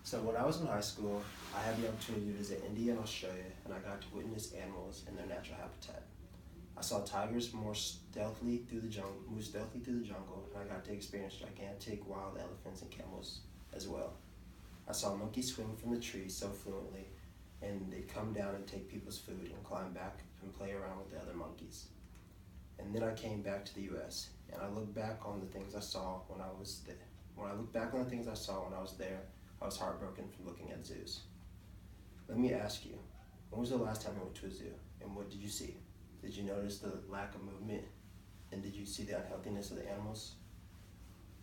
So when I was in high school, I had the opportunity to visit India and Australia, and I got to witness animals in their natural habitat. I saw tigers move stealthily through the jungle, and I got to experience gigantic wild elephants and camels as well. I saw monkeys swing from the trees so fluently, and they'd come down and take people's food and climb back and play around with the other monkeys. And then I came back to the U.S., and I look back on the things I saw when I was there. When I look back on the things I saw when I was there, I was heartbroken from looking at zoos. Let me ask you, when was the last time you went to a zoo, and what did you see? Did you notice the lack of movement, and did you see the unhealthiness of the animals?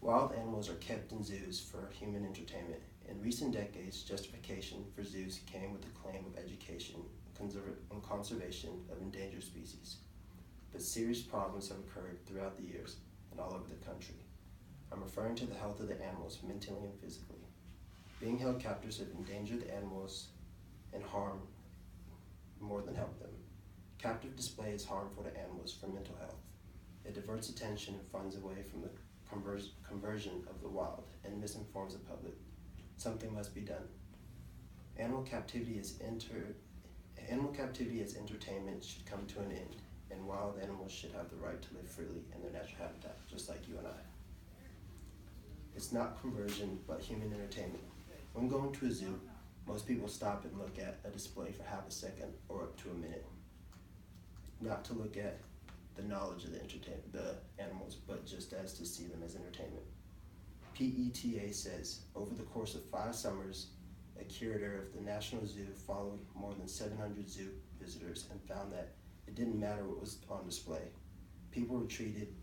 Wild animals are kept in zoos for human entertainment. In recent decades, justification for zoos came with the claim of education and conservation of endangered species. But serious problems have occurred throughout the years and all over the country. I'm referring to the health of the animals mentally and physically. Being held captives have endangered the animals and harm more than help them. Captive display is harmful to animals for mental health. It diverts attention and funds away from the conversion of the wild and misinforms the public. Something must be done. Animal captivity as entertainment should come to an end, and wild animals should have the right to live freely in their natural habitat, just like you and I. It's not conversion, but human entertainment. When going to a zoo, most people stop and look at a display for half a second or up to a minute. Not to look at the knowledge of the animals, but just as to see them as entertainment. PETA says, over the course of 5 summers, a curator of the National Zoo followed more than 700 zoo visitors and found that it didn't matter what was on display. People treated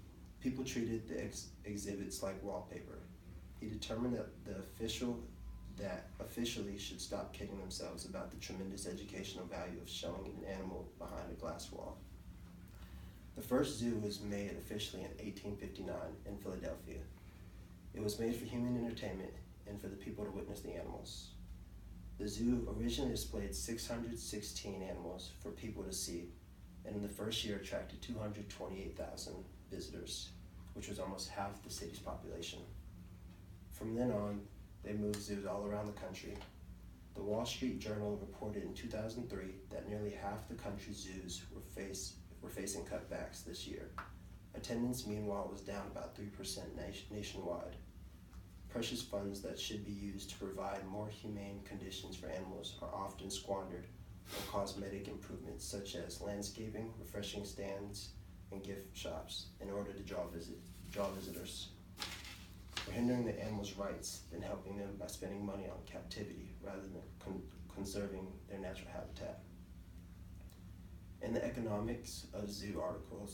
the exhibits like wallpaper. He determined that officially should stop kidding themselves about the tremendous educational value of showing an animal behind a glass wall. The first zoo was made officially in 1859 in Philadelphia. It was made for human entertainment and for the people to witness the animals. The zoo originally displayed 616 animals for people to see, and in the first year attracted 228,000 visitors, which was almost half the city's population. From then on, they moved zoos all around the country. The Wall Street Journal reported in 2003 that nearly half the country's zoos were facing cutbacks this year. Attendance, meanwhile, was down about 3% nationwide. Precious funds that should be used to provide more humane conditions for animals are often squandered on cosmetic improvements such as landscaping, refreshing stands, and gift shops in order to draw visitors. We're hindering the animals' rights than helping them by spending money on captivity rather than conserving their natural habitat. In the economy of zoo article,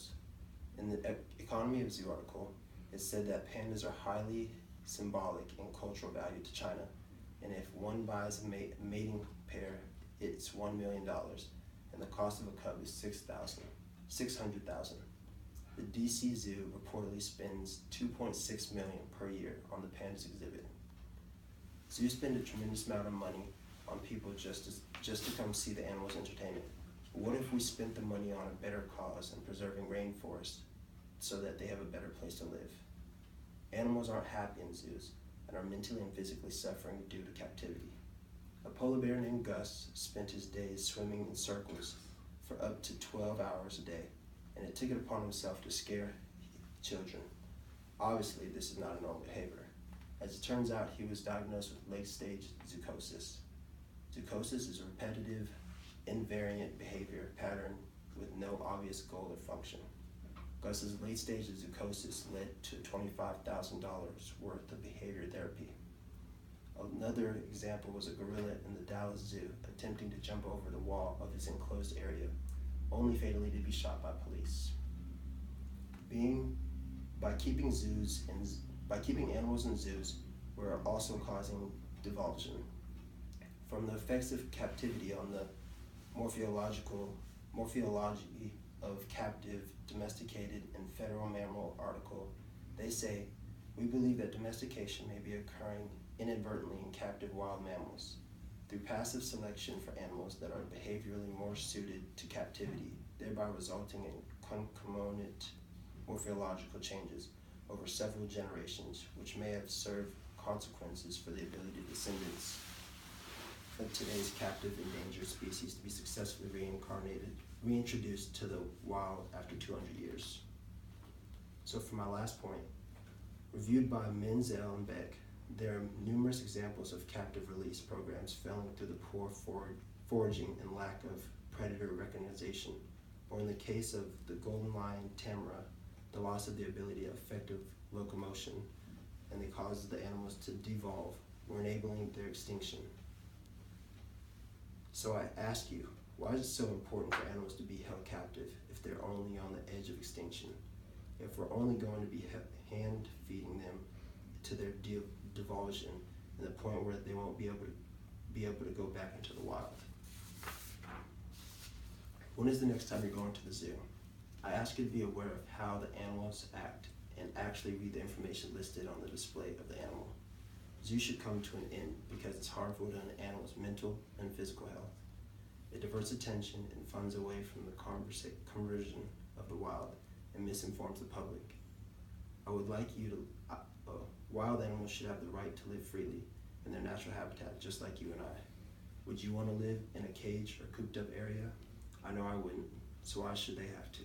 it said that pandas are highly symbolic in cultural value to China, and if one buys a mating pair, it's $1 million, and the cost of a cub is $600,000. The DC Zoo reportedly spends $2.6 million per year on the pandas exhibit. Zoos spend a tremendous amount of money on people just to come see the animals' entertainment. What if we spent the money on a better cause in preserving rainforests so that they have a better place to live? Animals aren't happy in zoos and are mentally and physically suffering due to captivity. A polar bear named Gus spent his days swimming in circles for up to 12 hours a day, and it took it upon himself to scare children. Obviously, this is not a normal behavior. As it turns out, he was diagnosed with late-stage zoochosis. Zoochosis is a repetitive, invariant behavior pattern with no obvious goal or function. Gus's late stage of zoochosis led to $25,000 worth of behavior therapy. Another example was a gorilla in the Dallas Zoo attempting to jump over the wall of his enclosed area, only fatally to be shot by police. By keeping animals in zoos, we're also causing devolution. From the effects of captivity on the morphology of captive, domesticated, and federal mammal article, they say, we believe that domestication may be occurring inadvertently in captive wild mammals through passive selection for animals that are behaviorally more suited to captivity, thereby resulting in concomitant morphological changes over several generations, which may have served consequences for the ability of descendants of today's captive endangered species to be successfully reintroduced to the wild after 200 years. So for my last point, reviewed by Menzel and Beck, there are numerous examples of captive release programs failing through the poor foraging and lack of predator recognition, or in the case of the golden lion tamara, the loss of the ability of effective locomotion, and they cause the animals to devolve, or enabling their extinction. So I ask you, why is it so important for animals to be held captive if they're only on the edge of extinction? If we're only going to be hand feeding them to their devolution, and the point where they won't be able to go back into the wild. When is the next time you're going to the zoo? I ask you to be aware of how the animals act and actually read the information listed on the display of the animal. Zoos should come to an end because it's harmful to an animal's mental and physical health. It diverts attention and funds away from the conversion of the wild and misinforms the public. I would like you to, wild animals should have the right to live freely in their natural habitat, just like you and I. Would you want to live in a cage or cooped up area? I know I wouldn't, so why should they have to?